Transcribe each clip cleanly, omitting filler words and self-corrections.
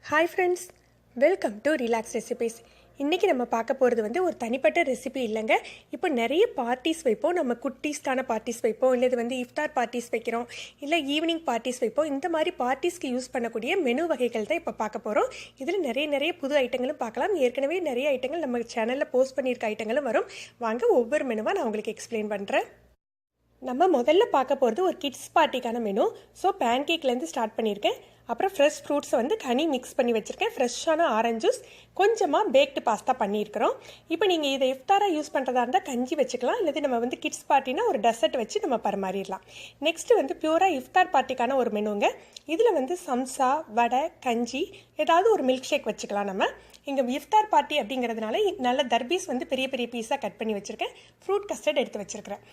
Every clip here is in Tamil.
Hi friends, welcome to relax recipes. இன்றைக்கி நம்ம பார்க்க போகிறது ஒரு தனிப்பட்ட ரெசிபி இல்லைங்க. இப்போ நிறைய பார்ட்டிஸ் வைப்போம், நம்ம குட்டீஸ்க்கான பார்ட்டிஸ் வைப்போம், இல்லை இது இஃப்தார் பார்ட்டிஸ் வைக்கிறோம், இல்லை ஈவினிங் பார்ட்டிஸ் வைப்போம். இந்த மாதிரி பார்ட்டிஸ்க்கு யூஸ் பண்ணக்கூடிய மெனு வகைகள் தான் இப்போ பார்க்க போகிறோம். இதில் நிறைய புது ஐட்டங்களும் பார்க்கலாம். ஏற்கனவே நிறைய ஐட்டங்கள் நம்ம சேனலில் போஸ்ட் பண்ணியிருக்க ஐட்டங்களும் வரும். வாங்க ஒவ்வொரு மெனுவாக நான் உங்களுக்கு எக்ஸ்பிளைன் பண்ணுறேன். நம்ம முதல்ல பார்க்க போகிறது ஒரு கிட்ஸ் பார்ட்டிக்கான மெனு. ஸோ பேன்கேக்லேருந்து ஸ்டார்ட் பண்ணியிருக்கேன். அப்புறம் ஃப்ரெஷ் ஃப்ரூட்ஸை கனி மிக்ஸ் பண்ணி வச்சுருக்கேன். ஃப்ரெஷ்ஷான ஆரஞ்ச் ஜூஸ், கொஞ்சமாக பேக்டு பாஸ்தா பண்ணியிருக்கிறோம். இப்போ நீங்கள் இதை இஃப்தாராக யூஸ் பண்ணுறதா இருந்தால் கஞ்சி வச்சுக்கலாம், இல்லை நம்ம கிட்ஸ் பார்ட்டினா ஒரு டெசர்ட் வச்சு நம்ம பரிமாறிடலாம். நெக்ஸ்ட்டு பியூராக இஃப்தார் பார்ட்டிக்கான ஒரு மெனுங்க. இதில் சம்சா, வடை, கஞ்சி, ஏதாவது ஒரு மில்க் ஷேக் வச்சுக்கலாம். நம்ம இங்கே இஃப்தார் பார்ட்டி அப்படிங்கிறதுனால நல்ல தர்பீஸ் பெரிய பெரிய பீஸாக கட் பண்ணி வச்சுருக்கேன். ஃப்ரூட் கஸ்டர்ட் எடுத்து வச்சுருக்கிறேன்.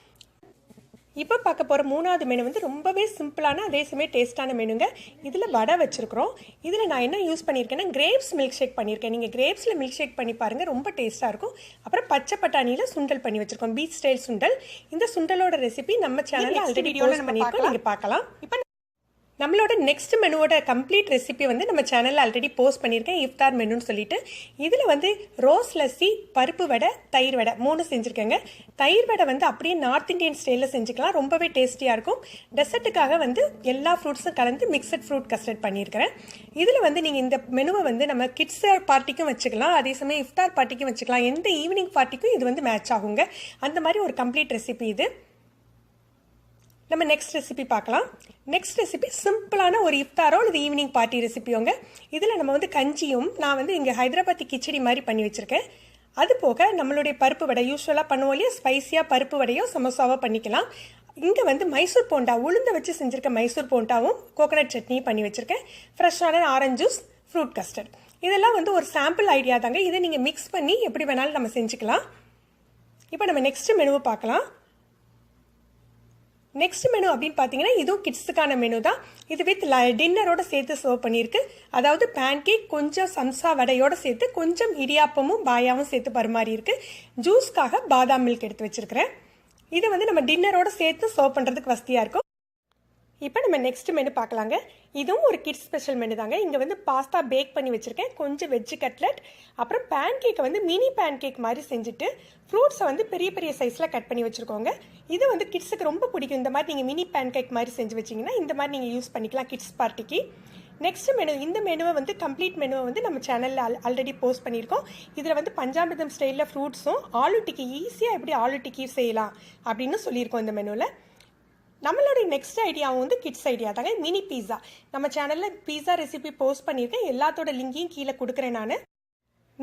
இப்போ பார்க்க போகிற மூணாவது மெனு ரொம்பவே சிம்பிளான அதே சமயம் டேஸ்ட்டான மெனுங்க. இதில் வடை வச்சுருக்கிறோம். இதில் நான் என்ன யூஸ் பண்ணியிருக்கேன்னா கிரேப்ஸ் மில்க் ஷேக் பண்ணியிருக்கேன். நீங்கள் கிரேப்ஸில் மில்க் ஷேக் பண்ணி பாருங்கள், ரொம்ப டேஸ்ட்டாக இருக்கும். அப்புறம் பச்சை பட்டாணியில் சுண்டல் பண்ணி வச்சுருக்கோம், பீச் ஸ்டைல் சுண்டல். இந்த சுண்டலோட ரெசிபி நம்ம சேனலில் ஆல்ரெடி போஸ்ட் பண்ணியிருக்கோம், நீங்கள் பார்க்கலாம். இப்போ நம்மளோட நெக்ஸ்ட் மெனுவோட கம்ப்ளீட் ரெசிபி நம்ம சேனலில் ஆல்ரெடி போஸ்ட் பண்ணியிருக்கேன், இஃப்தார் மெனுன்னு சொல்லிட்டு. இதில் ரோஸ் லஸ்ஸி, பருப்பு வடை, தயிர் வடை 3 செஞ்சுருக்கேங்க. தயிர் வடை அப்படியே நார்த் இந்தியன் ஸ்டைலில் செஞ்சுக்கலாம், ரொம்பவே டேஸ்டியாக இருக்கும். டெசர்ட்டுக்காக எல்லா ஃப்ரூட்ஸும் கலந்து மிக்சட் ஃப்ரூட் கஸ்டர்ட் பண்ணியிருக்கிறேன். இதில் நீங்கள் இந்த மெனுவை நம்ம கிட்ஸ் பார்ட்டிக்கும் வச்சுக்கலாம், அதே சமயம் இஃப்தார் பார்ட்டிக்கும் வச்சுக்கலாம். எந்த ஈவினிங் பார்ட்டிக்கும் இது மேட்ச் ஆகுங்க. அந்த மாதிரி ஒரு கம்ப்ளீட் ரெசிபி இது. நம்ம நெக்ஸ்ட் ரெசிபி பார்க்கலாம். நெக்ஸ்ட் ரெசிபி சிம்பிளான ஒரு இஃப்தாரோ அல்லது ஈவினிங் பார்ட்டி ரெசிபியோங்க. இதில் நம்ம கஞ்சியும் நான் இங்கே ஹைதராபாத்தி கிச்சடி மாதிரி பண்ணி வச்சுருக்கேன். அது போக நம்மளுடைய பருப்பு வடை யூஸ்வலாக பண்ணுவோம் இல்லையா, ஸ்பைஸியாக பருப்பு வடையோ சமோசாவோ பண்ணிக்கலாம். இங்கே மைசூர் போண்டா, உளுந்த வச்சு செஞ்சுருக்க மைசூர் போண்டாவும் கோகனட் சட்னியும் பண்ணி வச்சுருக்கேன். ஃப்ரெஷ்ஷான ஆரஞ்ச் ஜூஸ், ஃப்ரூட் கஸ்டர்ட். இதெல்லாம் ஒரு சாம்பிள் ஐடியா தாங்க. இதை நீங்கள் மிக்ஸ் பண்ணி எப்படி வேணாலும் நம்ம செஞ்சுக்கலாம். இப்போ நம்ம நெக்ஸ்ட் மெனுவை பார்க்கலாம். நெக்ஸ்ட் மெனு அப்படின்னு பார்த்தீங்கன்னா இதுவும் கிட்ஸுக்கான மெனு தான். இது வித் டின்னரோட சேர்த்து சர்வ் பண்ணியிருக்கு. அதாவது பேன்கேக், கொஞ்சம் சம்சா வடையோட சேர்த்து கொஞ்சம் இடியாப்பமும் பாயாவும் சேர்த்து பரிமாறி இருக்கு. ஜூஸ்க்காக பாதாம் மில்க் எடுத்து வச்சிருக்கிறேன். இதை நம்ம டின்னரோட சேர்த்து சர்வ் பண்ணுறதுக்கு வசதியாக இருக்கும். இப்போ நம்ம நெக்ஸ்ட் மெனு பார்க்கலாங்க. இதுவும் ஒரு கிட்ஸ் ஸ்பெஷல் மெனு தாங்க. இங்கே பாஸ்தா பேக் பண்ணி வச்சுருக்கேன், கொஞ்சம் வெஜ்ஜு கட்லெட், அப்புறம் பேன்கேக்கை மினி பேன்கேக் மாதிரி செஞ்சுட்டு ஃப்ரூட்ஸை பெரிய பெரிய சைஸில் கட் பண்ணி வச்சுருக்கோங்க. இது கிட்ஸுக்கு ரொம்ப பிடிக்கும். இந்த மாதிரி நீங்கள் மினி பேன்கேக் மாதிரி செஞ்சு வச்சிங்கன்னா இந்த மாதிரி நீங்கள் யூஸ் பண்ணிக்கலாம் கிட்ஸ் பார்ட்டிக்கு. நெக்ஸ்ட் மெனு, இந்த மெனுவை கம்ப்ளீட் மெனுவை நம்ம சேனலில் ஆல்ரெடி போஸ்ட் பண்ணியிருக்கோம். இதில் பஞ்சாமிர்தம் ஸ்டைலில் ஃப்ரூட்ஸும் ஆலு டிக்கி, ஈஸியாக எப்படி ஆலு டிக்கி செய்யலாம் அப்படின்னு சொல்லியிருக்கோம் இந்த மெனுவில். நம்மளுடைய நெக்ஸ்ட் ஐடியாவும் கிட்ஸ் ஐடியா தாங்க, மினி பீஸா. நம்ம சேனலில் பீஸா ரெசிபி போஸ்ட் பண்ணியிருக்கேன், எல்லாத்தோட லிங்கையும் கீழே கொடுக்குறேன் நான்.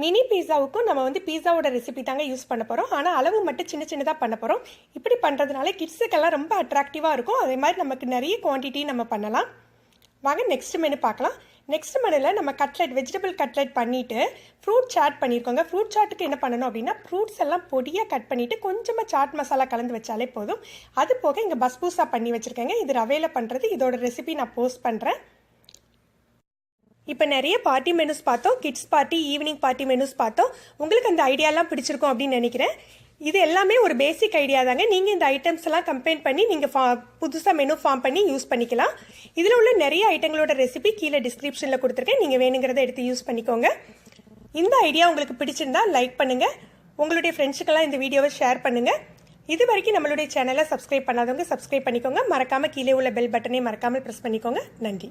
மினி பீஸாவுக்கும் நம்ம பீஸாவோட ரெசிபி தாங்க யூஸ் பண்ண போகிறோம். ஆனால் அளவு மட்டும் சின்னதாக பண்ண போகிறோம். இப்படி பண்ணுறதுனால கிட்ஸுக்கெல்லாம் ரொம்ப அட்ராக்டிவாக இருக்கும். அதே மாதிரி நமக்கு நிறைய குவான்டிட்டி நம்ம பண்ணலாம். வாங்க நெக்ஸ்ட் மெனு பார்க்கலாம். நெக்ஸ்ட் மெனுவில் நம்ம கட்லெட், வெஜிடபிள் கட்லெட் பண்ணிவிட்டு ஃப்ரூட் சாட் பண்ணியிருக்கோங்க. ஃப்ரூட் சாட்டுக்கு என்ன பண்ணணும் அப்படின்னா ஃப்ரூட்ஸ் எல்லாம் பொடியாக கட் பண்ணிவிட்டு கொஞ்சமாக சாட் மசாலா கலந்து வச்சாலே போதும். அது போக இங்கே பஸ்பூசா பண்ணி வச்சுருக்கேங்க. இது ரவையில் பண்ணுறது. இதோட ரெசிபி நான் போஸ்ட் பண்ணுறேன். இப்போ நிறைய பார்ட்டி மெனுஸ் பார்த்தோம், kids party, evening party menus பார்த்தோம். உங்களுக்கு அந்த ஐடியாலாம் பிடிச்சிருக்கும் அப்படின்னு நினைக்கிறேன். இது எல்லாமே ஒரு பேசிக் ஐடியா தாங்க. நீங்கள் இந்த ஐட்டம்ஸ் எல்லாம் கம்பைன் பண்ணி நீங்கள் புதுசாக மெனு ஃபார்ம் பண்ணி யூஸ் பண்ணிக்கலாம். இதில் உள்ள நிறைய ஐட்டங்களோட ரெசிபி கீழே டிஸ்கிரிப்ஷனில் கொடுத்துருக்கேன், நீங்கள் வேணுங்கிறத எடுத்து யூஸ் பண்ணிக்கோங்க. இந்த ஐடியா உங்களுக்கு பிடிச்சிருந்தா லைக் பண்ணுங்கள், உங்களுடைய ஃப்ரெண்ட்ஸுக்கெல்லாம் இந்த வீடியோவை ஷேர் பண்ணுங்கள். இது வரைக்கும் நம்மளுடைய சேனலை சப்ஸ்கிரைப் பண்ணாதவங்க சப்ஸ்கிரைப் பண்ணிக்கோங்க. மறக்காமல் கீழே உள்ள பெல் பட்டனை மறக்காமல் ப்ரெஸ் பண்ணிக்கோங்க. நன்றி.